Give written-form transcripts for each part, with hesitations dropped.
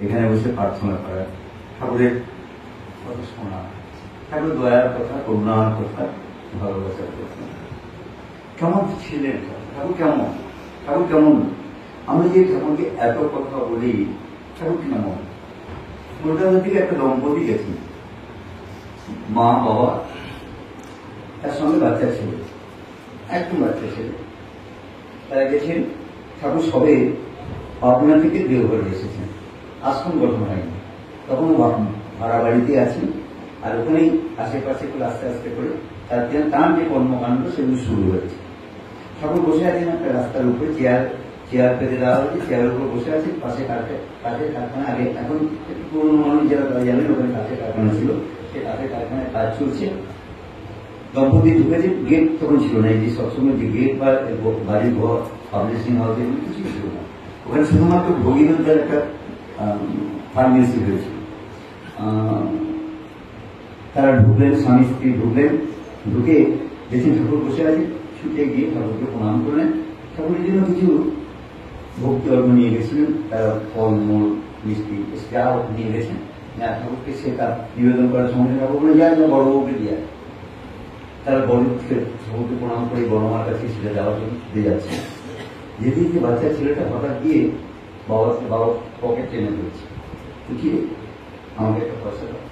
এখানে বসে প্রার্থনা করা, ঠাকুরের কথা শোনা, ঠাকুর দয়ার কথা, করুণার কথা, ভালোবাসার কথা। কেমন ছিলেন ঠাকুর? কেমন ঠাকুর? কেমন? আমি যে ঠাকুরকে এত কথা বলি, ঠাকুর কেমন? কলকাতা থেকে একটা দম্পতি গেছেন, মা বাবা, তার সঙ্গে বাচ্চা ছেলে, একদম বাচ্চা ছেলে। তারা গেছেন, ঠাকুর সবে পাবনা থেকে দেওঘরে এসেছেন, আশ্রম গঠন হয়নি, তখনও ভাড়া বাড়িতে আছেন। আর ওখানেই আশেপাশে করে আস্তে আস্তে করে তার যে কর্মকাণ্ড সেগুলো শুরু হয়েছে। ঠাকুর বসে আছেন একটা রাস্তার উপরে, চেয়ার পেতে দেওয়া হয়েছে, চেয়ারের উপর বসে আছেন, পাশে কাঠের কারখানা, আগে এখন একটু পুরোনো মানুষ যারা তারা জানেন ওখানে কাঠের কারখানা ছিল, সে কাঠের কারখানায় কাজ চলছে। দম্পতি ঢুকেছে, গেট তখন ছিল না, এই যে সবসময় যে গেট বা বাড়ির ঘর, পাবলিশিং হাউস, এগুলো কিছুই ছিল না। ওখানে শুধুমাত্র ভগীরথের একটা ফার্মেসি হয়েছিল। তারা ঢুকলেন, স্বামী স্ত্রী ঢুকলেন, ঢুকে দেখছেন ঠাকুর বসে আছে। ছুটে গিয়ে ঠাকুরকে প্রণাম করলেন। ঠাকুরের জন্য কিছু ভক্তি অর্ঘ নিয়ে গেছিলেন, তারা ফলমূল মিষ্টি যা নিয়ে গেছেন। ঠাকুরকে সে তার নিবেদন করার সময় ঠাকুর বলে যায় না, বড়বাবুকে দিয়ে। তারা বড় ঠাকুরকে প্রণাম করে বড় মার কাছে ছেলে যাওয়ার জন্য দিয়ে যাচ্ছে। যেদিন যে বাচ্চা ছেলেটা হঠাৎ গিয়ে বাবা পকেট টেনে ধরছে, কি আমাকে একটা পয়সা দাও।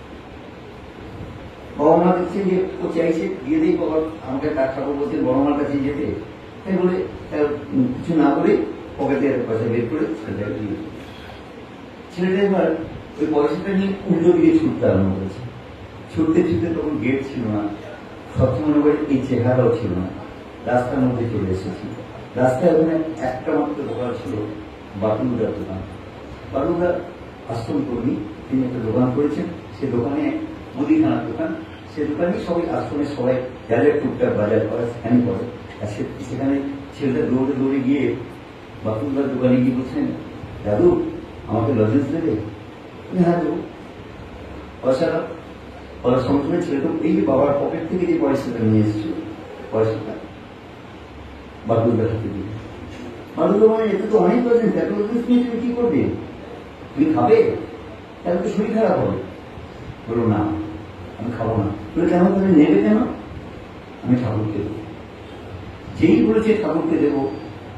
বাবা মা দেখছে যে ও চাইছে, দিয়ে দিই বাবা, আমাকে তার ঠাকুর বলছেন বড় মার কাছে যেতে, তাই বলে কিছু না করে পকেটে পয়সা বের করে ছেলেটাকে দিয়ে দিল। ছেলেটা এবার ওই পয়সাটা নিয়ে উল্টো দিকে ছুটতে আরম্ভ করেছে। ছুটতে ছুটতে তখন গেট ছিল না, সবসময় করে এই চেহারাও ছিল না, রাস্তার মধ্যে চলে এসেছি। রাস্তায় ওখানে একটা মাত্র দোকান ছিল, বাটুলদার দোকান। বাটুলদার আশ্রম কর্মী, তিনি একটা দোকান করেছেন। সে দোকানে মুদিখানার দোকান, সে দোকানে সবাই আশ্রমের সবাই যাদের টুকটাক বাজার করে সেখানে করে। আর সেখানে ছেলেটা দৌড়ে দৌড়ে গিয়ে বাটুলদার দোকানে গিয়ে বলছেন, দাদু আমাকে লজেন্স দেবে? হ্যাঁ দেবো, পয়সা বলার সঙ্গে সঙ্গে ছেলেটা এই যে বাবার পকেট থেকে যে পয়সাটা নিয়ে এসেছিল, পয়সাটা বাটুলদার হাতে দিয়ে। বাটুলদা মানে এটা তো অনেক লজেন্স, এত লজেন্স নিয়ে তুমি কি করবে? তুমি খাবে? তাহলে তো শরীর খারাপ হবে। বলো না, আমি খাবো না। বলে কেন? তাহলে নেবে কেন? আমি ঠাকুরকে দেবো। যেই বলেছে ঠাকুরকে দেবো,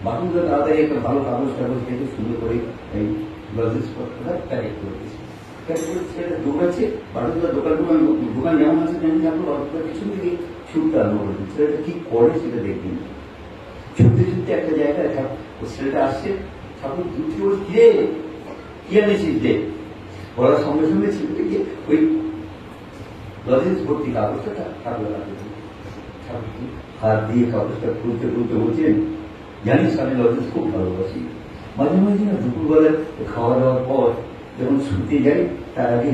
বাটুলদা তাড়াতাড়ি একটা ভালো কাগজ থেকে সুন্দর করে এই লজেন্স পত্রটা প্যাকেট করে দিয়েছে। ছেলেটা দৌড়াচ্ছে, বাটুলদার দোকান যেমন আছে তেমনি ঠাকুর বাটুলদার পিছন থেকে ছুটতে আরম্ভ করেছে। ছেলেটা কি করে সেটা দেখবেন। ছুটতে ছুটতে একটা জায়গায় ও ছেলেটা আসছে, ঠাকুর দুটি বলছে, কি আনেছিস দে। বলার সঙ্গে সঙ্গে ছেলেটা গিয়ে ওই লজেন্স ভর্তি কাগজটা ঠাকুর হাত দিয়ে কাগজটা খুলতে খুলতে বলছেন, জানিস আমি লজেন্স খুব ভালোবাসি। মাঝে মাঝে না দুপুরবেলায় খাওয়া দাওয়ার পর যখন শুতে যাই, তার আগে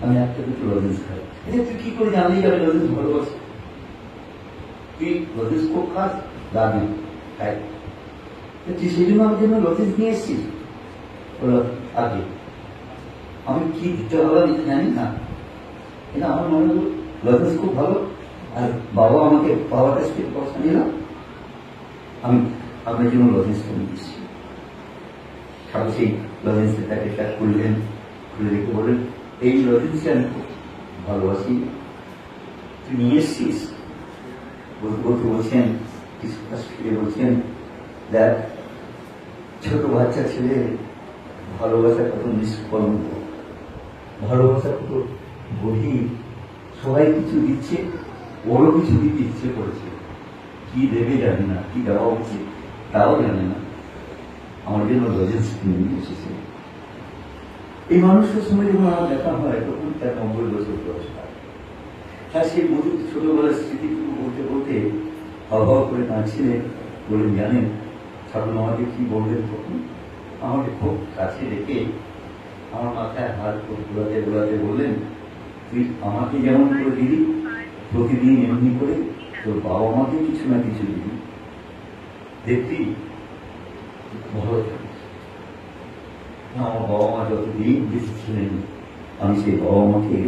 আমি একটা দুটো লজেন্স খাই। তুই কি করে জানলি আমি লজেন্স ভালোবাসি? তুই লজেন্স খুব খাস? দামি খাই, তুই সেই জন্য আমার জন্য লজেন্স নিয়ে এসছিস? বলো আগে আমি কি দিতে হবে জানি না, কিন্তু আমার মনে হল লজেন্স খুব ভালো। আর বাবা আমাকে বাবার কাছ থেকে পয়সা নিলাম, আমি আপনার জন্য লজেন্স কিনে দিচ্ছি। ঠাকুর সেই লজেন্সের প্যাকেটটা খুললেন, খুলে রেখে বললেন, এই লজেন্সকে আমি খুব ভালোবাসি, তুই নিয়ে এসছিস? বলতে বলতে বলছেন, ফিরে বলছেন, দেখ ছোট বাচ্চা ছেলে ভালোবাসা কত নিষ্কলঙ্ক, ভালোবাসা কত গভীর। সবাই কিছু দিচ্ছে, ওরও কিছু দিতে ইচ্ছে করেছে, কি দেবে জানে না, কি দেওয়া উচিত তাও জানে না, আমার জন্য লজেন্স কিনে নিয়ে এসেছে। এই মানুষের সঙ্গে যখন আমার দেখা হয় তখন তার 90 বছর বয়স হয়। তার সেই মধুর ছোটবেলার স্মৃতিটুকু বলতে বলতে অভাব করে কাঁদছিলেন। বলেন, জানেন ঠাকুর আমাকে কি বললেন তখন? আমাকে খুব কাছে রেখে আমার মাথায় হাত ঘোরাতে ঘোরাতে বললেন, তুই আমাকে যেমন করে দিলি প্রতিদিন এমনি করে তোর বাবা মাকে কিছু না কিছু দিবি, দেখবি ভালো থাকিস। আমার বাবা মা যতদিন বেঁচে ছিলেন আমি সেই বাবা মাকে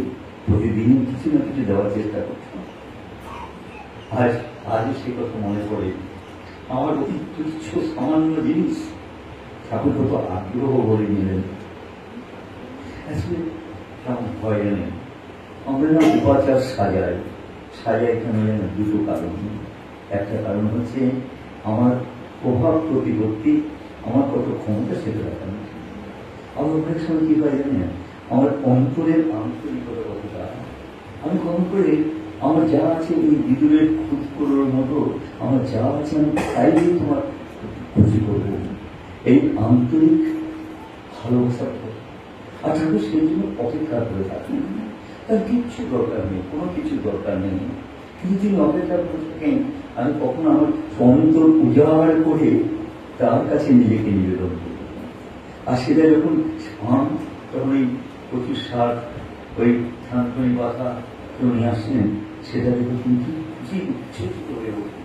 প্রতিদিন কিছু না কিছু দেওয়ার চেষ্টা করতাম। আজও সেই কথা মনে পড়ে। আমার অতি তুচ্ছ সামান্য জিনিস ঠাকুর কত আগ্রহ করে নিলেন। আসলে তেমন ভয় নেই। আমরা না উপাচার সাজাই, এখানে দুটো কারণ। একটা কারণ হচ্ছে আমার প্রভাব প্রতিপত্তি, আমার কত ক্ষমতা সেটা দেখানো। আমার অনেক সময় কি হয় জানেন, আমার অন্তরের আন্তরিকতা কতটা। আমি কম করে আমার যা আছে এই বিদুরের খুঁজকোড়োর মতো আমার যা আছে আমি তাই দিয়ে তোমার খুশি করবো, এই আন্তরিক ভালোবাসা। আর ঠাকুর সেই জন্য অপেক্ষা করে থাকেন, তার কিচ্ছু দরকার নেই, কোনো কিছু দরকার নেই, কিন্তু তিনি অপেক্ষা করে থাকেন আমি কখনো আমার অন্তর উজাড় করে তার কাছে নিজেকে নিবেদন করব। আর সেটা যখন পান তখন ওই প্রচুর সার, ওই থানকুনি পাতা কেউ নিয়ে আসলেন, সেটা দেখে কিন্তু যে উচ্ছেজিত হয়ে ওঠে।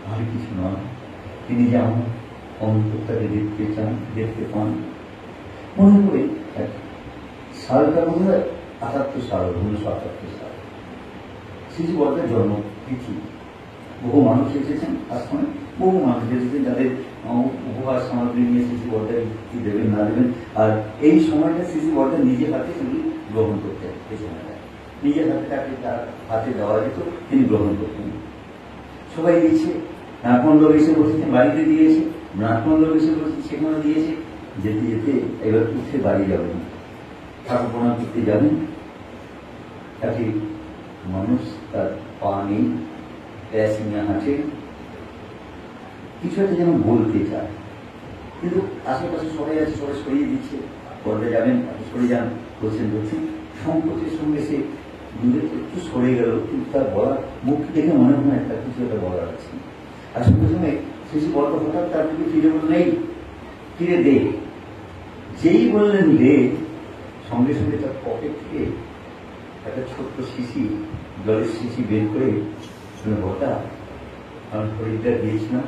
আর কিছু নয়, তিনি যে আমার অন্তরটাকে দেখতে চান, দেখতে পান। মনে করে সালটা মনে হয় ৭৮ সাল, ১৯৭৮ সাল শিশু বর্গের জন্ম তিথি। বহু মানুষ এসেছেন আশ্রমে, বহু মানুষ এসেছেন যাদের উপহার সামগ্রী নিয়ে শিশু বর্গের কি দেবেন না দেবেন। আর এই সময়টা শিশু বর্গের নিজের হাতে তিনি গ্রহণ করতেন। এই সময়টা নিজের হাতে তাকে তার হাতে দেওয়া যেত, তিনি গ্রহণ করতেন। সবাই দিয়েছে, ব্রাহ্মণ লোক এসে বসেছেন, বাড়িতে দিয়েছে, ব্রাহ্মণ লোক এসে বসেছে, সেখানে দিয়েছে। যেতে যেতে এবার উঠে বাড়ি যাবেন, ঠাকুর প্রণাম করতে যাবেন, তাকে মানুষ তার পা নেই, প্যাস নিয়ে হাঁটে, কিছু একটা যেন বলতে চায়, কিন্তু আশেপাশে সবাই আছে, সবাই সরিয়ে দিচ্ছে। পরে যাবেন, সরে যান, বলছেন সংকোচের সঙ্গে সে দূরে একটু সরে গেল, কিন্তু তার বলার মুখ দেখে মনে হয় তার কিছু একটা বলার আছে। আর সঙ্গে সঙ্গে শিশু বড় হঠাৎ তার দিকে ফিরে বলল, নেই ফিরে দে। যেই বললেন দে, সঙ্গে সঙ্গে তার পকেট থেকে একটা ছোট্ট শিশি, জলের শিশি বের করে বটা, আমি হরিদ্বার দিয়েছিলাম,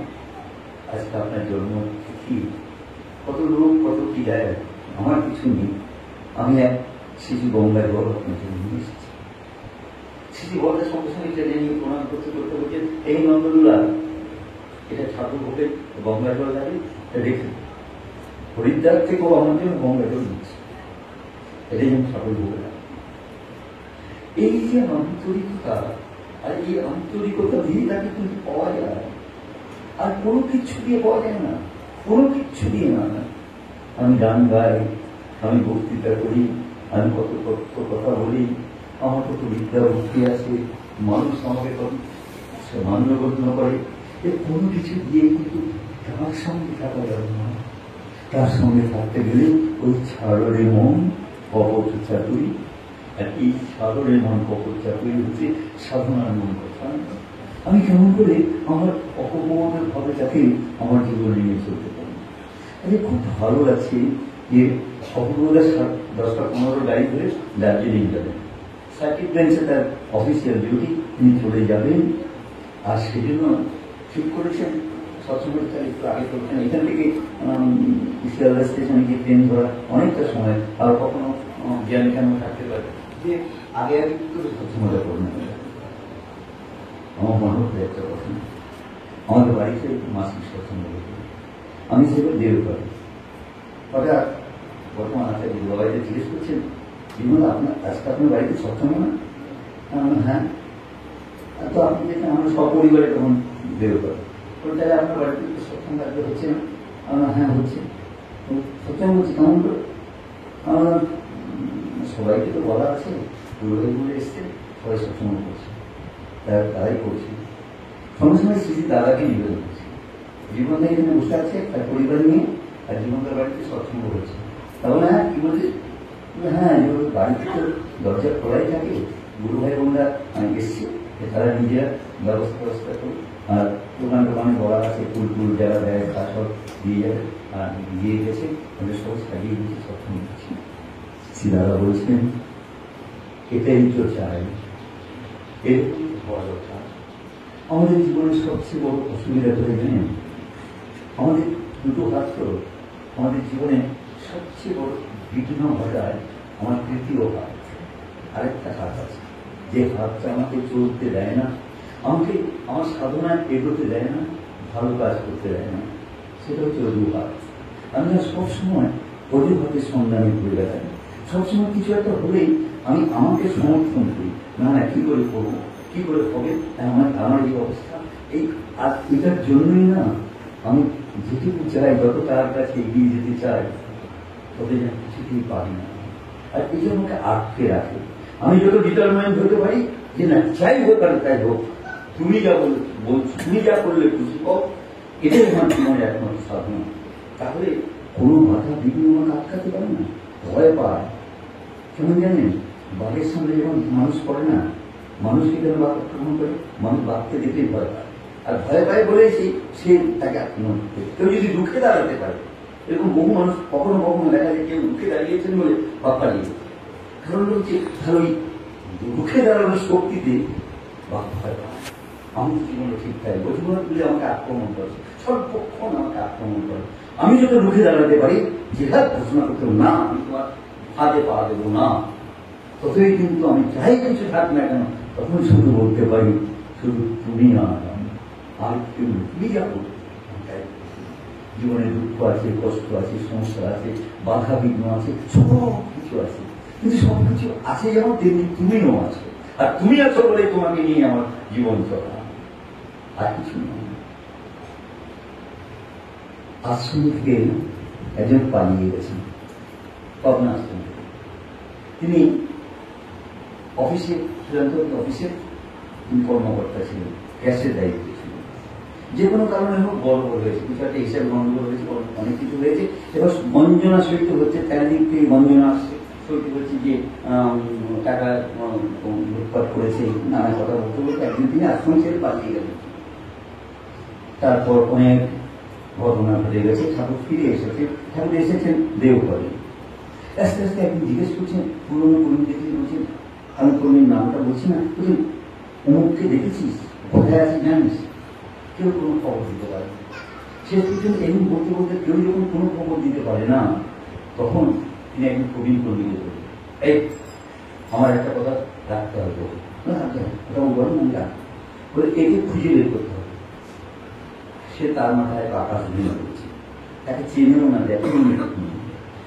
আজকে আপনার জন্মতিথি, কত লোক কত কি দেয়, আমার কিছু নেই, আমি এক শিশু গঙ্গায় বড় আপনার জন্য নিয়ে এসেছি। শিশু বড়দের সঙ্গে সঙ্গে এটা নিয়ে প্রণাম করতে করতে বলছেন, এই নন্দদুলা, এটা ঠাকুর ভোগে গঙ্গায় জল লাগে, রেখে হরিদ্বার থেকেও আমার জন্য গঙ্গায় জল নিচ্ছে, এটাই যেন ঠাকুর ভোগে লাগে। এই যে আন্তরিকতা, আর এই আন্তরিকতা দিয়ে তাকে কিন্তু পাওয়া যায়, আর কোনো কিছু দিয়ে পাওয়া যায় না, কোনো কিছু দিয়ে না। আমি গান গাই, আমি বক্তৃতা করি, আমি কত কথা বলি, আমার কত বিদ্যা ভক্তি আছে, মানুষ আমাকে মান্যগণ্য করে, এ কোনো কিছু দিয়ে কিন্তু তার সঙ্গে থাকা যাবে না। তার সঙ্গে থাকতে গেলে ওই ছাড়রে মন কপট চাতুরি, আর এই ছাড়রে মন কপট চাতুরি হচ্ছে সাধনার মন কথা। আমি কেমন করে আমার অপমানের ভাবে তাকে আমার জীবনে নিয়ে চলতে পারি। খুব ভালো লাগছে যে অপূর্বদা 10টা-15 গাড়ি ধরে দার্জিলিং যাবেন, সার্কিট বেঞ্চে তার অফিসিয়াল ডিউটি, তিনি চলে যাবেন। আর সেজন্য ঠিক করেছেন সবসময় তার একটু আগে করছেন, এখান থেকে শিয়ালদা স্টেশনে গিয়ে ট্রেন ধরা অনেকটা সময়, আর কখনো জ্ঞান কেন থাকতে পারে যে আগে আগে করে সবসময়টা করে নেবে। আমার মনে হতো একটা কথা, আমাদের বাড়িতে মাসিক সৎসঙ্গ হতো, আমি সেগুলো দেবে পারি। হঠাৎ বর্তমান আচার্য বাবাইতে জিজ্ঞেস করছেন, বিমল আপনার আজকে আপনার বাড়িতে সৎসঙ্গ না? হ্যাঁ। তো আপনি দেখেন আমরা সপরিবারে তখন দেবে পারি, তাহলে আপনার বাড়িতে সৎসঙ্গ আজকে হচ্ছে না? হ্যাঁ হচ্ছে। সৎসঙ্গ হচ্ছে কেমন করে? সবাইকে তো বলা আছে, পুরোহিতগুলো এসছে, সবাই সৎসঙ্গ করছে, তারাই করছে। সঙ্গে সঙ্গে শ্রী দাদাকে নিবেদন করছে, জীবনদা এখানে বসে আছে তার পরিবার নিয়ে, আর জীবনদার বাড়িতে সৎসঙ্গ হচ্ছে। তাহলে হ্যাঁ কি বলছে? হ্যাঁ, বাড়িতে তো দরজা খোলাই থাকে, গুরু ভাই বোনরা এসছে, তারা নিজেরা ব্যবস্থা করে, আর দোকানে বলা আছে ফুল যারা দেয় তা সব দিয়ে যাবে, আর দিয়ে গেছে ওদের সব সাজিয়ে দিচ্ছে, সৎসঙ্গ দিচ্ছে। শ্রী দাদা বলছেন এটাই তো চাই, এরকম হওয়া দরকার। আমাদের জীবনের সবচেয়ে বড় অসুবিধা ধরে জানেন, আমাদের দুটো হাত তো আমাদের জীবনে সবচেয়ে বড় বিঘ্ন ঘটায় আমার তৃতীয় হাত, আরেকটা হাত আছে, যে হাতটা আমাকে চলতে দেয় না, আমাকে আমার সাধনায় এগোতে দেয় না, ভালো কাজ করতে দেয় না, সেটা হচ্ছে অজু হাত। আমি সবসময় অজু হাতের সন্ধানে ঘুরে বেড়াই। সবসময় কিছু একটা হলেই আমি আমাকে সমর্থন করি, না না কি করে করবো, কি করে হবে, আমার এই অবস্থা, এই আর এটার জন্যই না আমি যেটুকু চাই, যত তার কাছে এগিয়ে যেতে চাই, তবে যেন কিছুতেই পারি না। আর এই জন্য আমাকে আটকে রাখে। আমি যত ডিটারমাইন্ড হতে পারি যে না চাই হোক আর তাই হোক, তুমি যা বলছো, তুমি যা করলে খুশি হোক, এটাই আমার জীবনের একমাত্র সাধনা। তাহলে কোনো বাধা বিঘ্ন আমাকে আটকাতে পারে না। ভয় পায় কেমন জানেন? বাঘের সামনে যখন মানুষ করে না, মানুষকে কেন বাঘ আক্রমণ করে? মানুষ বাঘকে দেখলেই ভয় পায়, আর ভয় পায় বলেছি সে তাকে আক্রমণ করে। কেউ যদি রুখে দাঁড়াতে পারে, এরকম বহু মানুষ কখনো কখনো দেখা যায় কেউ রুখে দাঁড়িয়েছেন বলে বাঘ পালিয়ে, কারণ হচ্ছে তাহলে ওই রুখে দাঁড়ানোর শক্তিতে বাঘ ভয় পায়। আমি জীবনে ঠিক তাই, বধুবাদ বলে আমাকে আক্রমণ করে, সর্বক্ষণ আমাকে আক্রমণ করে। আমি যত রুখে দাঁড়াতে পারি, জেহাদ ঘোষণা করতে না, আমি তোমার হাতে পা দেবো না, ততই কিন্তু আমি চাই কিছু থাক না কেন, তখন শুধু বলতে পারি শুধু তুমি না, আর কেউ তুমি যাবো। জীবনে দুঃখ আছে, কষ্ট আছে, সমস্যা আছে, বাধা বিঘ্ন আছে, সব কিছু আছে, কিন্তু সব কিছু আছে যেমন তেমনি তুমিও আছো, আর তুমি আছো বলে তোমাকে নিয়ে আমার জীবন চলা, আর কিছু নয়। আশ্রম থেকে একজন পালিয়ে গেছেন, পাবনা আশ্রম থেকে। তিনি অফিসে অফিসে কর্মকর্তা ছিলেন, ক্যাশের দায়িত্বে ছিলেন। যে কোনো কারণে হোক বড় হয়েছে, কিছু একটা হিসাব গন্ডগোল হয়েছে, অনেক কিছু হয়েছে। এবার বঞ্চনা সহিত হচ্ছে, চারিদিক থেকে বঞ্চনা আসছে, সহিত হচ্ছে যে টাকা লুটপাট করেছে, নানা কথা বলতে বলতে একদিন তিনি আশ্রম ছেড়ে পালিয়ে গেলেন। তারপর অনেক ঘটনা ঘটে গেছে, ঠাকুর ফিরে এসেছে, ঠাকুর এসেছেন দেওঘরে। আস্তে আস্তে একদিন জিজ্ঞেস করছেন, পুরোনো কর্মী দেখে বলছেন, আমি কর্মীর নামটা বলছি না, বলছেন অমুককে দেখেছিস, কোথায় আছে জানিস? কেউ কোনো খবর দিতে পারে না। শেষ পর্যন্ত এমন বলতে বলতে কেউ যখন কোনো খবর দিতে পারে না, তখন তিনি একজন প্রবীণ কর্মীকে বললেন, এই আমার একটা কথা রাখতে হবে, রাখতে হবে, ওটা বলেন আমি রাখবো, বলে একে খুঁজে বের করতে হবে। সে তার মাথায় আকাশ বিনা করছে, তাকে চেনেও না, দেখেও না,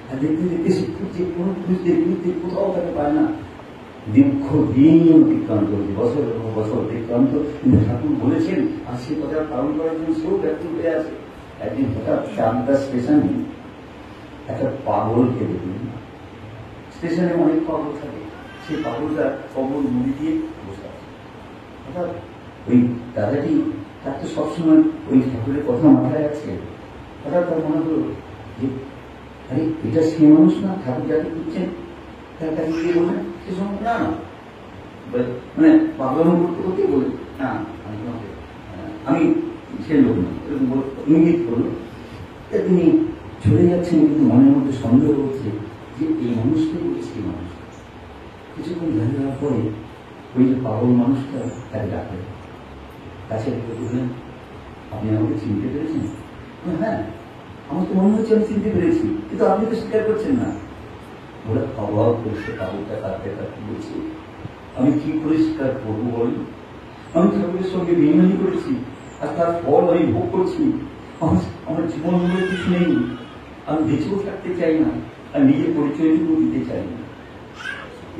আর দেখতে দেখতে সে খুঁজছে, কোনো খুঁজতে খুঁজতে কোথাও তাকে পায় না। দীর্ঘদিন অতিক্রান্ত হয়েছে, বছর বছর অতিক্রান্ত, কিন্তু ঠাকুর বলেছেন আর সে কথা পালন করার জন্য সেও ব্যর্থ হয়ে আছে। একদিন হঠাৎ চাকদা স্টেশনে একটা পাগলকে দেখলেন। স্টেশনে অনেক পাগল থাকে, সেই পাগলটা কবর মুড়ি দিয়ে বসে আছে। হঠাৎ ওই দাদাটি, তার তো সবসময় ওই ঠাকুরের কথা মাথায় আছে, হঠাৎ তার মনে হলো যে আরে এটা সে মানুষ না, ঠাকুর যাকে খুঁজছেন, তাকে গিয়ে বললেন, সে সময় না মানে পাগলামো করতে করতে বলে না আমি সে লোক না, ইঙ্গিত করলো। তিনি চলে যাচ্ছেন, কিন্তু মনের মধ্যে সন্দেহ হচ্ছে যে এই মানুষটাই বলে সেই মানুষ। কিছুক্ষণ দাঁড়িয়ে যাওয়ার পরে ওই যে পাগল মানুষটা তাকে ডাকলেন, কাছে রেখে বললেন, আপনি আমাকে চিনতে পেরেছেন? হ্যাঁ, আমার তো মনে হচ্ছে আমি চিনতে পেরেছি, কিন্তু আপনি তো স্বীকার করছেন না। ওরা অভাব করেছে, পাগলটা কাঁদতে কাঁদতে বলছি, আমি কি করে স্বীকার করবো বলি? আমি ঠাকুরের সঙ্গে বেইমানি করেছি, আর তার ফল আমি ভোগ করছি। আমার জীবন বলে কিছু নেই, আমি বেঁচেও থাকতে চাই না, আর নিজের পরিচয়টুকু দিতে চাই না।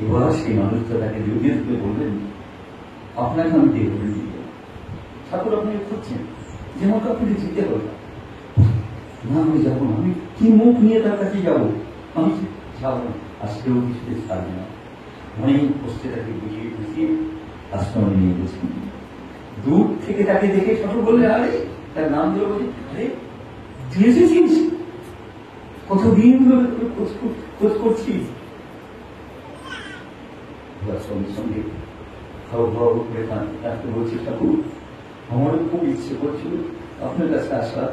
এবার সেই মানুষটা তাকে জড়িয়ে ধরে বলবেন, আপনাকে আমি দেহ বলে দিতে, ঠাকুর আপনি খুঁজছেন, যেমন আপনাকে যেতে হবে না, আমি যাবো না, আমি কি মুখ নিয়ে তার কাছে যাবো? আমি যাবো না, আজকেও কিছুতে ছাড়বে না। অনেক কষ্টে তাকে বুঝিয়ে বুঝিয়ে আশ্রমে নিয়ে গেছেন। দূর থেকে তাকে দেখে ঠাকুর বললেন, আরে তার নাম ধরে বলছি, আরে তুই এসেছিস, কতদিন ধরে খোঁজ করছিস। সঙ্গে সঙ্গে খাও খাও করে কাঁদতে বলছি, ঠাকুর আমারও খুব ইচ্ছে করছিল আপনার কাছে আসা,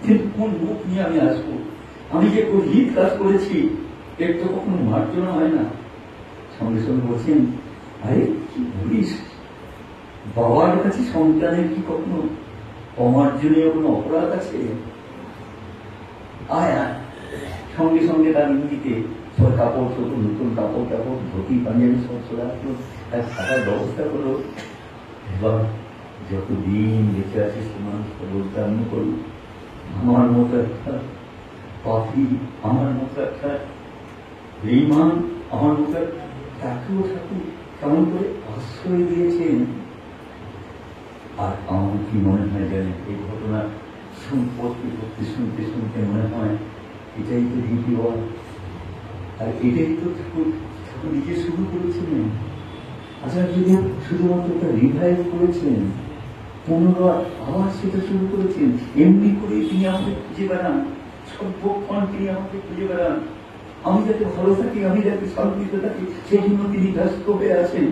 কিন্তু কোন মুখ নিয়ে আমি আসবো? আমি যে হিত কাজ করেছি এর তো কখনো মার্জনা হয় না। সঙ্গে সঙ্গে বলছেন, আরে কি বলিস, বাবার কাছে সন্তানের কি কখনো অমার্জনীয় কোনো অপরাধ আছে? আয় আয়। সঙ্গে সঙ্গে তার ইঙ্গিতে সব কাপড় চোপড়, নতুন কাপড় টাপড়, ধুতি পাঞ্জাবি সব চলে আসলো, তার থাকার ব্যবস্থা করলো। এবার যতদিন বেঁচে আছে সে মানুষটা বলতে আরম্ভ করল, আমার মতো একটা পাখি, আমার মতো একটা রিমান আমার মতো তাকেও ঠাকুর কেমন করে আশ্রয় দিয়েছেন। আর আমার কি মনে হয় জানেন, এই ঘটনা সম্পর্কে শুনতে শুনতে মনে হয় এটাই তো রীতি বল, আর এটাই তো ঠাকুর ঠাকুর নিজে শুরু করেছিলেন। আচার্যদেব শুধুমাত্র একটা রিভাইভ করেছেন, পুনরায় আবার সেটা শুরু করেছেন। এমনি করেই তিনি আমাদের খুঁজে বেড়ান, সর্বক্ষণ তিনি আমাকে খুঁজে বেড়ান। আমি যাতে ভালো থাকি, আমি যাতে শান্তিতে থাকি, সেই জন্য তিনি ব্যস্ত হয়ে আছেন।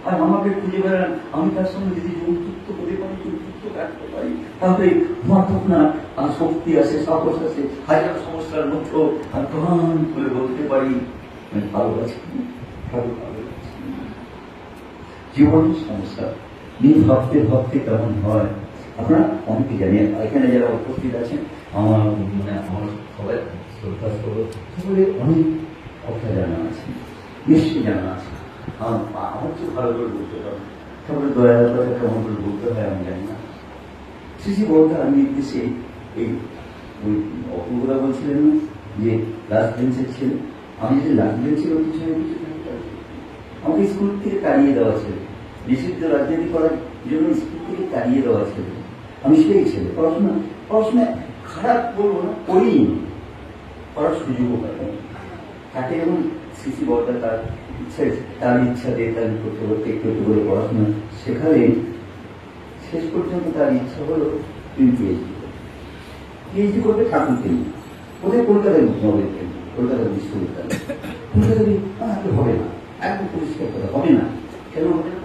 আর আমাকে খুঁজে বেড়ান, আমি তার সঙ্গে যদি যুক্ত করতে পারি, যুক্ত রাখতে পারি, তাহলে আমার তখন আর শক্তি আছে, সাহস আছে, হাজার সমস্যার মধ্যেও আর প্রাণ করে বলতে পারি আমি ভালো আছি, ভালো আছি। জীবন সমস্যা নিয়ে ভাবতে ভাবতে কেমন হয় আপনারা অনেকে জানেন। এখানে যারা উপস্থিত আছেন আমার আমার সবাই শ্রদ্ধা সকলে অনেক কথা জানা আছে, নিশ্চয়ই জানা আছে। আমার তো ভালো করে বলতে পারবো, তারপরে দয়ার কথা কেমন করে বলতে হয় আমি জানি না। শ্রী বলতে আমি নির্দেশে এই ওই অপূর্বরা বলছিলেন না যে লাস্ট বেঞ্চের ছেলে, আমি যদি লাস্ট বেঞ্চের পিছনে কিছু আমাকে স্কুল থেকে তাড়িয়ে দেওয়া ছিল, নিষিদ্ধ রাজনীতি করার জন্য স্কুল থেকে তাড়িয়ে দেওয়া ছিল। আমি সেই ছেলে, পড়াশোনা খারাপ বলবো না, করিনি, পড়ার সুযোগও পাইনি। তাকে যেমন সিসি বর্দা তার ইচ্ছাতে তার করতে করতে একটু একটু করে পড়াশোনা শেখালেন, শেষ পর্যন্ত তার ইচ্ছা হলো তিনি পিএইচডি করবে ঠাকুর কেন্দ্র, কোথায় কলকাতায় নবেল কেন্দ্র, কলকাতা বিশ্ববিদ্যালয়। কলকাতা হবে না, একদম পরিষ্কার কথা, হবে না। কেন হবে না?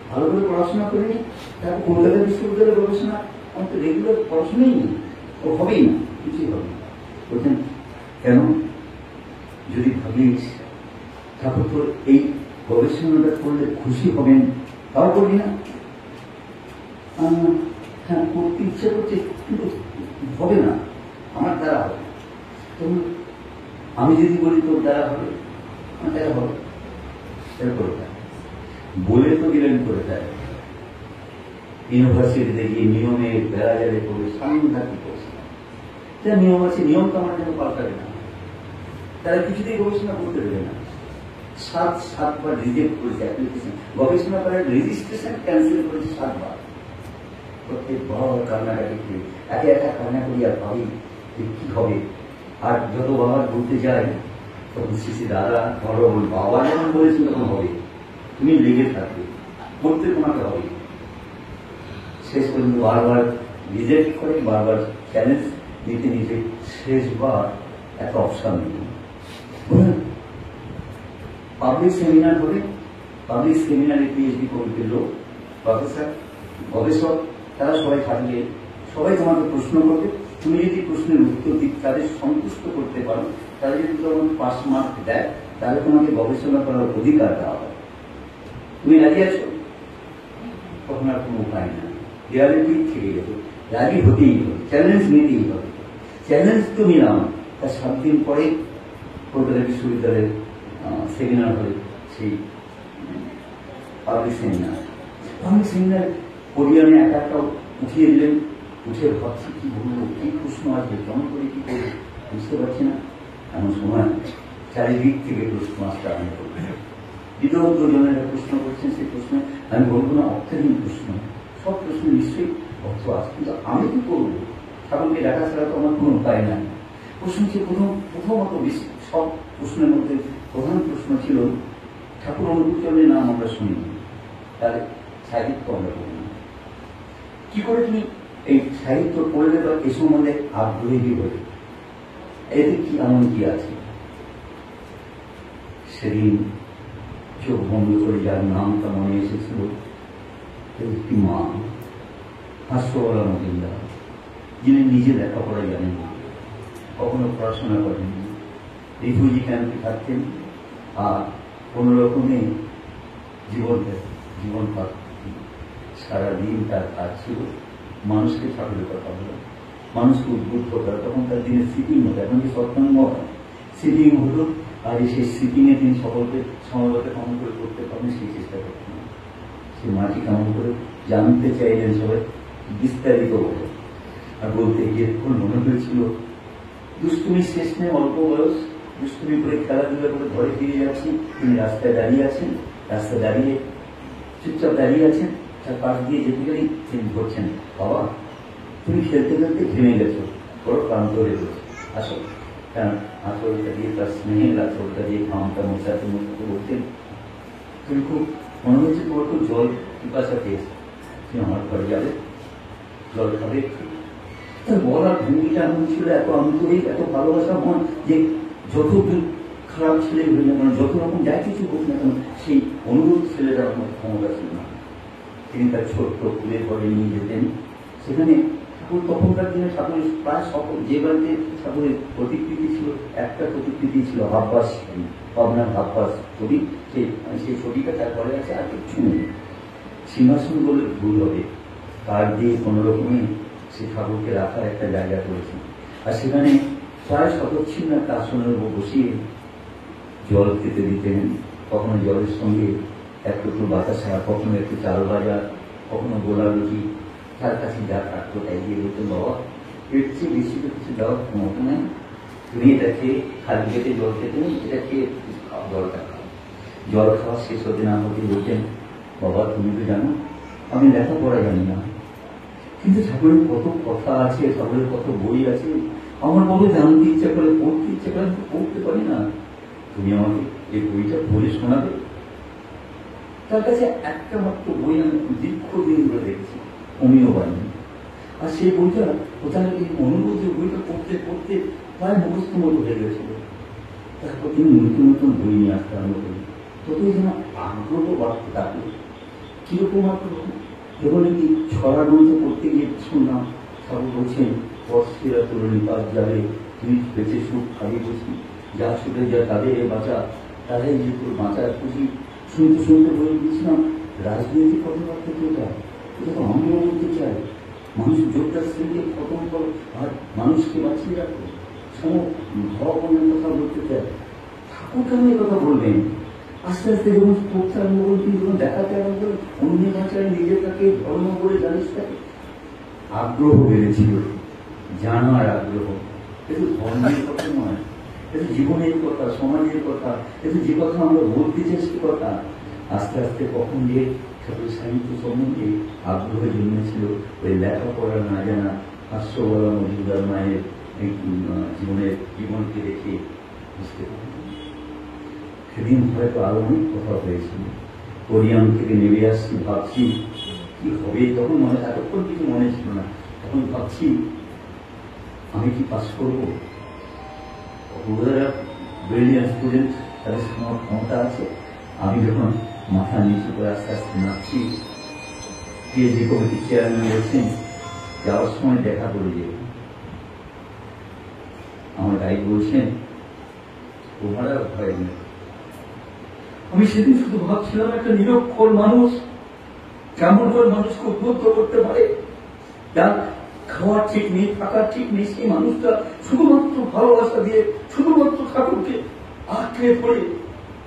ভালো করে পড়াশোনা করিনি, তারপর কলকাতা বিশ্ববিদ্যালয়ে গবেষণা, আমার তো রেগুলার পড়াশোনাই নেই, ও হবেই না, কিছুই হবে না। বলছেন কেন? যদি ভাবিস ঠাকুর তোর এই গবেষণাটা করলে খুশি হবেন, তাও করবি না? হ্যাঁ, করতে ইচ্ছে করছে, কিন্তু হবে না, আমার দ্বারা হবে। আমি যদি বলি তোর দ্বারা হবে, আমার দ্বারা হবে, এটা করে দেয় বলে তো দিলেন করে দেয়। ইউনিভার্সিটিতে গিয়ে নিয়মের বেড়াজারে করে সাংঘাতিক গবেষণা, যা নিয়ম আছে নিয়ম তো আমার জন্য পাল্টাবে না, তারা কিছুতেই গবেষণা করতে দেবে না। সাতবার রিজেক্ট করেছে অ্যাপ্লিকেশন, গবেষণা করার রেজিস্ট্রেশন ক্যান্সেল করেছে 7 বার। প্রত্যেকবার কান্নাকাটি করে একে একা কান্না করি আর ভাবি যে কি হবে। আর যত বাবার বলতে যাই তখন শ্রী দাদা ধরো বাবা যখন বলেছেন তখন হবে, তুমি লেগে থাকবে, করতে তোমাকে হবে। শেষ পর্যন্ত বারবার রিজেক্ট করে, বারবার চ্যালেঞ্জ নিতে নিতে শেষবার একটা অপশন নিল। পাবলিক সেমিনার করে, পাবলিক সেমিনারে পিএইচডি করতে লোক, প্রফেসর, গবেষক, তারা সবাই থাকলে সবাই তোমাকে প্রশ্ন করবে, তুমি যদি প্রশ্নের উত্তর দিক তাদের সন্তুষ্ট করতে পারো, তারা যদি তোমাকে 5 মার্ক দেয়, তাহলে তোমাকে গবেষণা করার অধিকার দেওয়া হবে। তুমি রাজি আছো? তখন আর কোনো উপায় না, রিয়ালিটি থেকে গেছে, রাজি হতেই হবে, চ্যালেঞ্জ নিতেই হবে। চ্যালেঞ্জ তুমি নাও। তার 7 দিন পরে কলকাতা বিশ্ববিদ্যালয়ের সেমিনার হলে সেই পাবলিক সেমিনার কোরিয়ানে একটা উঠিয়ে দিলেন। উঠে ভাবছি কি বলবো, কি প্রশ্ন আসবে, কেমন করে কি করবো বুঝতে পারছি না। এমন সময় চারিদিক থেকে প্রশ্ন আসতে আরম্ভ করবে, বিতর্ক জনেরা প্রশ্ন করছেন। সেই প্রশ্নে আমি বলবো না অর্থহীন প্রশ্ন, সব প্রশ্ন নিশ্চয়ই অর্থ আছে, কিন্তু আমি কি করবো? ঠাকুরকে দেখা ছাড়া তো আমার কোনো উপায় নাই। প্রশ্ন হচ্ছে প্রথমত সব প্রশ্নের মধ্যে প্রধান প্রশ্ন ছিল ঠাকুর অনুকূলচন্দ্রের নাম আমরা শুনি, তাহলে সাহিত্য আমরা পড়ি না, কি করে তুমি এই সাহিত্য পড়লে বা এ সম্বন্ধে আগ্রহী হলে এতে কি এমন কি আছে? সেদিন চোখ বন্ধ করে যার নামটা মনে এসেছিল একটি মা, হাস্যবলা মজুমদার, যিনি নিজে লেখাপড়া জানেন, কখনো পড়াশোনা করেননি, রিফিউজি ক্যাম্পে থাকতেন, আর কোন রকমে জীবন সারাদিন তার কাজ ছিল মানুষকে ঠাকুরের কথা বলা, মানুষকে উদ্বুদ্ধ করা। তখনকার দিনে সিটিং হতো, এখন যে সৎসঙ্গ সিটিং হতো, আর সেই সিটিং এ তিনি সকলকে সমবেত কেমন করে করতে পারেন সেই চেষ্টা করতেন। সে মাটি কেমন করে জানতে চাইলেন সবাই বিস্তারিত বলে, আর বলতে গিয়ে তখন মনে হয়েছিল দুষ্টুমি শেষ নেই, অল্প বয়স, দুষ্টুমি করে খেলাধুলা করে ঘরে ফিরে যাচ্ছি, তিনি রাস্তায় দাঁড়িয়ে আছেন, রাস্তায় দাঁড়িয়ে চুপচাপ দাঁড়িয়ে আছেন, তার পাশ দিয়ে যেতে গেলেই তিনি বলছেন, বাবা তুমি খেলতে খেলতে ঘেমে গেছো, বড় ক্লান্ত হয়ে গেছো, আসো। কারণ আঁচলটা দিয়ে তার স্নেহের আঁচলটা দিয়ে খামটা মোছাতে মোছাতে বলতেন, তুমি খুব মনে হচ্ছে তোমার খুব জল পিপাসা পেয়েছে, তুমি আমার ঘরে যাবে, জল খাবে। তার বলার ভূমিটা এমন ছিল, এত আন্তরিক, এত ভালোবাসা মন, যে যত খারাপ ছেলে হয়ে না কেন, যত রকম যা কিছু হোক না কেন, সেই অনুরোধ ছেলেটার মধ্যে ক্ষমতা ছিল না। তিনি তার ছোট্ট ফুলের ঘরে নিয়ে যেতেন। সেখানে ঠাকুর তখনকার দিনে ঠাকুরের প্রায় সকল যে বাড়িতে ঠাকুরের প্রতিকৃতি ছিল, একটা প্রতিকৃতি ছিল হাব্বাস, পাবনার হাব্বাস ছবি, সেই ছবিটা তারপরে আছে, আর কিছু নেই। সিংহাসন বলে ভুল হবে, কাঠ দিয়ে কোনো রকমে সে ঠাকুরকে রাখার একটা জায়গা করেছে। আর সেখানে প্রায় সদচ্ছিন্ন একটা আসনের উপর বসিয়ে জল খেতে দিতেন। কখনো জলের সঙ্গে একটু বাতাসা, কখনো একটু চাল ভাজা, কখনো গোলা রুটি, তার কাছে যা থাকতো তাই দিয়ে বলতেন, বাবা এর চেয়ে বেশি তো কিছু দেওয়ার ক্ষমতা নেই, তুমি এটা খেয়ে খালি পেটে জল খেতে নেই, এটা খেয়ে জলটা খাও। জল খাওয়া শেষ হতে না হতে বলতেন, বাবা তুমি তো জানো আমি লেখাপড়া জানি না, কিন্তু ঠাকুরের কত কথা আছে, ঠাকুরের কত বই আছে, আমার বড় জানতে ইচ্ছা করে, পড়তে ইচ্ছা করে, আমি পড়তে পারি না, তুমি আমাকে এই বইটা বলে শোনাবে। তার কাছে একটা মাত্র বই আমি দীর্ঘদিন ধরে দেখছি, অমিয় বাণী, আর সেই বইটা কোথায় এই অনুভূতির বইটা পড়তে পড়তে প্রায় মুখস্থ মতো হয়ে গেছিল। তারপর তিনি নতুন নতুন বই নিয়ে আসতে আরম্ভ করি, ততই যেন আগ্রহ বাড়তে থাকলো। কিরকম আগ্রহ, যখন কি ছড়া গ্রন্থ পড়তে গিয়ে শুনলাম ঠাকুর বলছেন, অস্থিরা তরুণী পাশ যাবে, তুই বেঁচে সুখ খাবি বসি, যা ছুটে যা তাদের বাঁচা, তাদের যে তোর বাঁচার খুশি। শুনতে শুনতে বলে দিয়েছিলাম, রাজনীতি কথাবার্তা তো এটা তো আমরা বলতে চাই, মানুষ যোগটা শ্রেণীকে খতম করো আর মানুষকে বাঁচিয়ে রাখো, ভগবানের কথা বলতে চায়। ঠাকুর কেন এই কথা বলবেন? আস্তে আস্তে যখন পড়তে আরম্ভ করবেন, যখন দেখাতে আরম্ভ করবেন, অন্য ভাষায় নিজের তাকে ধর্ম করে জানিস তাকে, আগ্রহ বেড়েছিল, জানার আগ্রহ। কিন্তু ধর্মের কথা নয়, এটা জীবনের কথা, সমাজের কথা, এটা যে কথা আমরা বলতে চাই সে কথা। আস্তে আস্তে কখন যে ঠাকুর সাহিত্য সম্বন্ধে আগ্রহ জন্মেছিল, ওই লেখাপড়া না জানা হাস্যবলা মজুমদার মায়ের জীবনকে দেখে বুঝতে পারি। সেদিন হয়তো আরো অনেক কথা হয়েছিল। কোরিয়ান থেকে নেমে আসছি, ভাবছি কি হবে, তখন মনে এতক্ষণ কিছু মনে ছিল না, তখন ভাবছি আমি কি পাস করবো। ব্রিলিয়ান্ট স্টুডেন্ট, তাদের ক্ষমতা আছে। আমি যখন মাথা নিচু করে আস্তে আস্তে নামছি, পিএইচডি কমিটির চেয়ারম্যান বলছেন, যাওয়ার সময় দেখা করে যাবে। আমার গাইড বলছেন, তোমারা ভয় নেই। আমি সেদিন শুধু ভাবছিলাম, একটা নিরক্ষর মানুষ কেমন করে মানুষকে উদ্বুদ্ধ করতে পারে, যার খাওয়ার ঠিক নেই, থাকার ঠিক নেই, সেই মানুষটা শুধুমাত্র ভালোবাসা দিয়ে, শুধুমাত্র ঠাকুরকে আঁকড়ে ধরে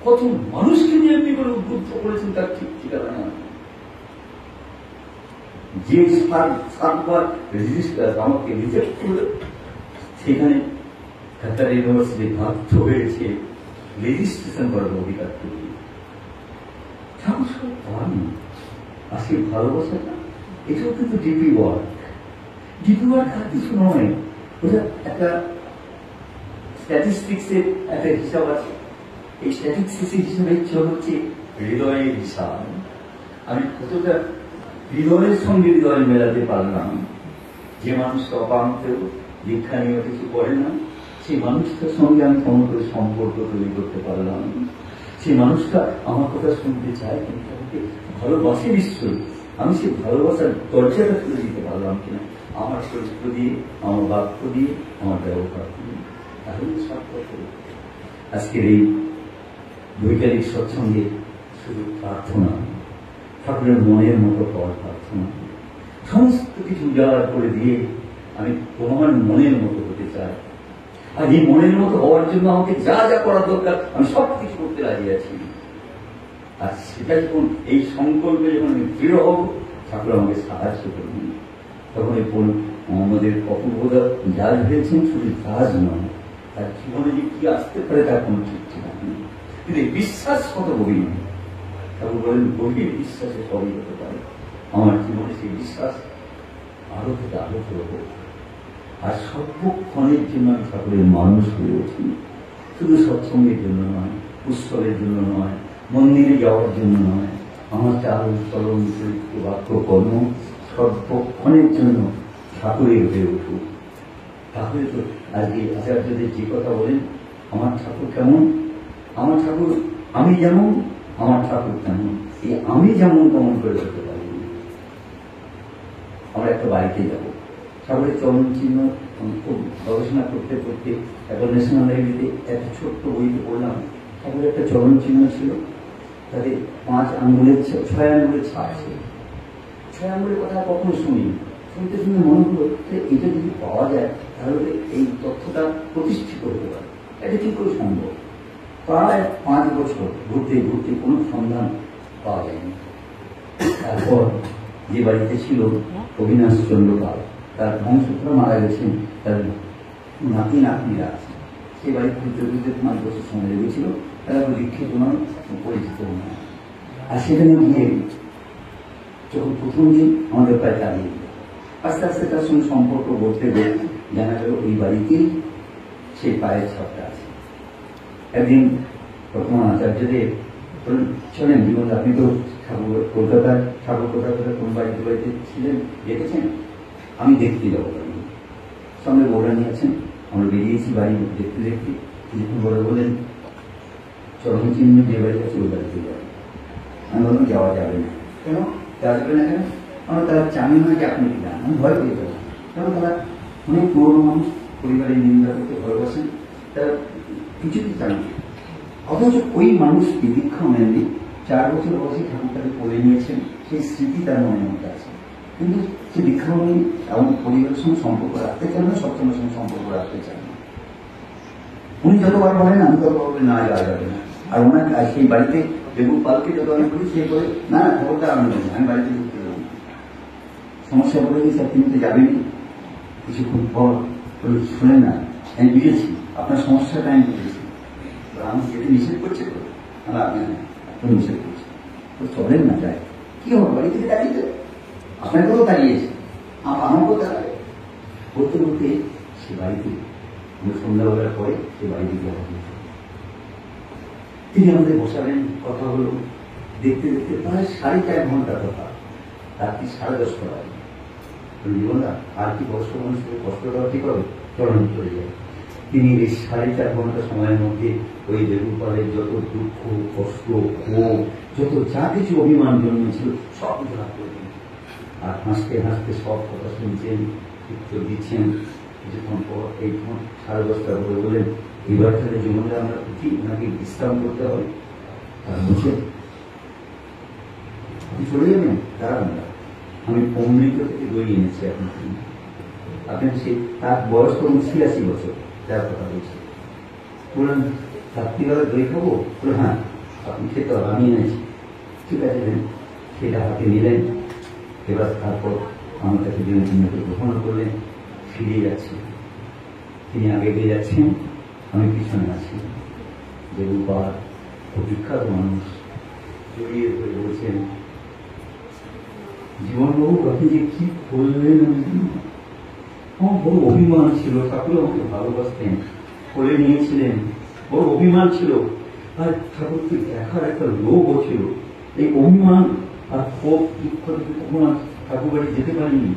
কত মানুষকে নিয়ে এমনি করে উদ্বুদ্ধ করেছেন তার ঠিক ঠিকানা নেই। যে সাতবার আমাকে রিজেক্ট করল, সেখানে ঢাকা ইউনিভার্সিটি বাধ্য হয়েছে রেজিস্ট্রেশন করার অধিকার তৈরি। ঠাকুর সব পান, আর সেই ভালোবাসাটা এটাও কিন্তু ডিপি ওয়ার্ক। ডিপি ওয়ার্ক আর কিছু নয়, ওটা একটা স্ট্যাটিস্টিক্সের একটা হিসাব আছে। এই স্ট্যাটিস্টিক্সের হিসাবের হচ্ছে হৃদয়ের হিসাব। আমি কতটা হৃদয়ের সঙ্গে হৃদয় মেলাতে পারলাম। যে মানুষটা অপান্তেও দীক্ষা নিয়ে কিছু করে না, সেই মানুষটার সঙ্গে আমি কোনো সম্পর্ক তৈরি করতে পারলাম। সেই মানুষটা আমার কথা শুনতে চায়, কিন্তু তাকে ভালোবাসে নিশ্চয়ই। আমি সেই ভালোবাসার দরজাটা তুলে দিতে পারলাম কিনা, আমার চরিত্র দিয়ে, আমার বাক্য দিয়ে, আমার ব্যবহার দিয়ে, তাহলে সার্থক। আজকের এই বৈকালিক সৎসঙ্গে শুধু প্রার্থনা, ঠাকুরের মনের মতো হওয়ার প্রার্থনা, সমস্ত কিছু উজাড় করে দিয়ে আমি তোমার মনের মতো হতে চাই। আর এই মনের মতো হওয়ার জন্য আমাকে যা যা করা দরকার আমি সব কিছু করতে রাজি আছি। আর সেটা যখন এই সংকল্পে যখন আমি দৃঢ় হব, ঠাকুর আমাকে সাহায্য করবেন। তখন এই আমাদের অপূর্বতা জাজ হয়েছেন, শুধু জাজ নয়, তার জীবনে যে কি আসতে পারে তার কোনো ঠিক ঠিকানা নেই, কিন্তু এই বিশ্বাস কত গভীর। ঠাকুর বলেন গভীর বিশ্বাসে সবই হতে পারে। আমার জীবনে সেই বিশ্বাস আরো থেকে আরো হোক। আর সর্বক্ষণের জন্য আমি ঠাকুরের মানুষ হয়ে উঠি, শুধু সৎসঙ্গের জন্য নয়, উৎসবের জন্য নয়, মন্দিরে যাওয়ার জন্য নয়, আমার চাল চলন চরিত্র বাক্য কর্ম সর্বক্ষণের জন্য ঠাকুরের হয়ে উঠুক। তাহলে তো আজকে আচার্যদের যে কথা বলেন, আমার ঠাকুর কেমন, আমার ঠাকুর আমি যেমন, আমার ঠাকুর কেমন, এই আমি যেমন কেমন করে হতে পারি। আমরা একটা বাড়িতে যাবো, ঠাকুরের চরণ চিহ্ন খুব গবেষণা করতে করতে একটা ন্যাশনাল লাইব্রেরিতে একটা ছোট্ট বইতে পড়লাম, ঠাকুরের একটা চরণ চিহ্ন ছিল, তাতে 5 আঙ্গুলের 6 আঙ্গুলের ছাপ ছিল। 6 আঙ্গুলের কথা কখনো শুনি, শুনতে শুনে মনে হলো যে এটা যদি পাওয়া যায় তাহলে এই তথ্যটা প্রতিষ্ঠিত হতে পারে। এটা কি করে সম্ভব? প্রায় 5 বছর ঘুরতে ঘুরতে কোনো সন্ধান পাওয়া যায়নি। তারপর যে বাড়িতে ছিল অবিনাশ চন্দ্র পাল, তার বংশধর মারা গেছেন, তার নাতি নাতনিরা আছে, সেই বাড়ি ঘুরতে ঘুরতে 5 বছর সময় লেগেছিল। তারা দীক্ষিত নয়, পরিচিত নয়। আর সেখানে গিয়ে যখন প্রথম দিন আমাদের প্রায় দাঁড়িয়ে আস্তে আস্তে তার সঙ্গে সম্পর্ক গড়তে গড়তে জানা গেল ওই বাড়িতেই সেই পায়ের ছাপটা আছে। একদিন বর্তমান আচার্যদেব বললেন, শোনেন বিমল, আপনি তো ঠাকুর কলকাতায় ঠাকুর কোথায় কোন বাড়িতে বাড়িতে ছিলেন, দেখেছেন, আমি দেখতে যাবো। সঙ্গে বউরা নিয়ে আছেন, আমরা বেরিয়েছি বাড়ি দেখতে দেখতে। কিছুক্ষণ বড় বললেন, চরণ চিহ্ন যে বাড়ি আছে ওই বাড়িতে যাবে। আমি বললাম যাওয়া যাবে না। কেন যাবে না? কেন? আমরা তারা জানি না যে আপনি কি জানেন। আমি ভয় পেয়ে যাবো, কারণ তারা অনেক পুরোনো মানুষ, পরিবারের নিন্দা করতে ভালোবাসেন, তারা কিছুতে জানেন। অথচ ওই মানুষটি দীক্ষা নেননি, 4 বছর বয়সে ঠাকুর তাকে পড়ে নিয়েছেন, সেই স্মৃতি তার মনের মধ্যে আছে, কিন্তু সে দীক্ষা নেই, এমন পরিবারের সঙ্গে সম্পর্ক রাখতে চান না, সবসময়ের সঙ্গে সম্পর্ক রাখতে চান না। উনি যতবার বলেন আমি ততবার বলে না যাওয়া যাবে না। আর ওনার সেই বাড়িতে বেগুন পালকে যত আমি বলি সে বলে না না খবরটা আমি বলি, আমি বাড়িতে ঢুকতে যাবো। সমস্যা বলে দিয়েছি, আপনি তো যাবেনি। কিছুক্ষণ পর বলে শুনেন না, আমি বুঝেছি আপনার সমস্যাটা, আমি বুঝেছি, আমি যেতে নিষেধ করছে তো না, আপনি নিষেধ করছে তো চলেন না, যায় কি হবে, বাড়ি থেকে দাঁড়িয়ে আপনাকেও দাঁড়িয়েছে, আমাকেও দাঁড়াবে। বলতে বলতে সে বাড়িতে সন্ধ্যাবেলার পরে সে বাড়ি থেকে তিনি আমাদের বসালেন, কথা হলো, দেখতে দেখতে প্রায় 4.5 ঘন্টা কথা, রাত্রি 10:30 বাজে। জীবন না আর কি কষ্ট, মানুষকে কষ্ট দেওয়া ঠিক হবে, চরণ চলে যায়। তিনি এই 4.5 ঘন্টা সময়ের মধ্যে ওই বেগুনপালের যত দুঃখ কষ্ট ক্ষোভ যত যা কিছু অভিমান জন্মেছিল সব কিছু লাভ করে দিলেন। আর হাসতে হাসতে সব কথা শুনছেন, উত্তর দিচ্ছেন। কিছুক্ষণ পর এই 10:30 করে বলেন, এবার তাহলে জীবনে আমরা উঠি, ওনাকে বিশ্রাম করতে হবে। আর বুঝছেন আপনি চলে যাবেন, দাঁড়াবেন না, আমি অমৃত থেকে দই এনেছি আপনি সে তার বয়স তখন 86 বছর, যার কথা বলছি। বললেন রাত্রিবেলা দই খাবো? বলে হ্যাঁ আপনি খেতে হবে, আমি এনেছি। ঠিক আছে, সেটা হাতে নিলেন। এবার তারপর আমার কাছে দিনকে গ্রহণ করলেন, ফিরে যাচ্ছে। তিনি আগে এগিয়ে যাচ্ছেন, আমি পিছনে আছি। বেগুনপাল বিখ্যাত মানুষ জড়িয়ে ধরে বলছেন, জীবনবাবু আপনি যে কি করলেন, আমার বড় অভিমান ছিল, ঠাকুর আমাকে ভালোবাসতেন, করে নিয়েছিলেন, বড় অভিমান ছিল, আর ঠাকুরকে দেখার একটা লোভও ছিল। এই অভিমান আর ক্ষোভ দুঃখ থেকে কখন ঠাকুর বাড়ি যেতে পারিনি।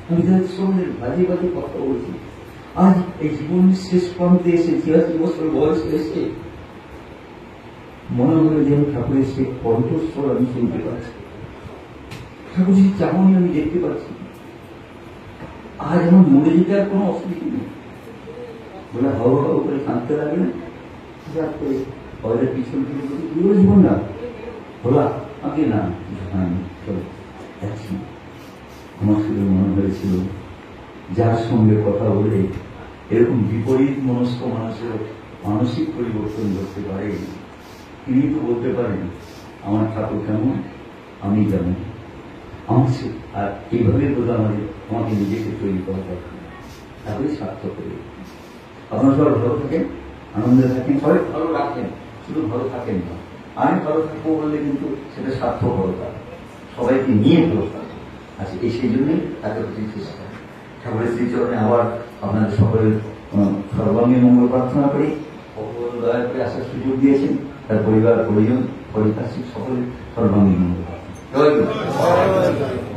আমি তাদের সঙ্গে বাজে বাজে কথা বলছি। আজ এই জীবনের শেষ প্রান্তে এসে 83 বছর বয়সে এসে মনে হলো যেন ঠাকুরের সে কণ্ঠস্বর আমি শুনতে পাচ্ছি, ঠাকুর যে চামনি আমি দেখতে পাচ্ছি। আজ আমার মনে যেতে আর কোনো অসুবিধা নেই। বলে হাও হাও করে কাঁদতে লাগলেন, করে পরের পিছন থেকে বলি পুরো জীবন না বলা আগে না চলো যাচ্ছি। আমার শুধু মনে হয়েছিল যার সঙ্গে কথা বলে এরকম বিপরীত মনস্ক মানুষের মানসিক পরিবর্তন করতে পারে, তিনি তো বলতে পারেন আমার ঠাকুর কেমন, আমি কেমন। আমার আর এইভাবে বোধ আমাকে নিজেকে তৈরি করা দরকার, তাহলে সার্থক করে। আপনারা সবাই ভালো থাকেন, আনন্দে থাকেন, সবাই ভালো রাখেন, শুধু ভালো থাকেন না। আমি ভালো থাকবো বললে কিন্তু সেটা স্বার্থপরতা, সবাইকে নিয়ে ভালো থাকবো। আচ্ছা, সেই জন্যই তাকে হচ্ছে চেষ্টা। ঠাকুরের শ্রীচরণে আবার আপনাদের সকলের সর্বাঙ্গীন মঙ্গল প্রার্থনা করি। ভগবান দয়া করে আসার সুযোগ দিয়েছেন, তার পরিবার পরিজন পরিপার্শ্বিক সকলের সর্বাঙ্গীন মঙ্গল প্রার্থনা। জয় গুরু।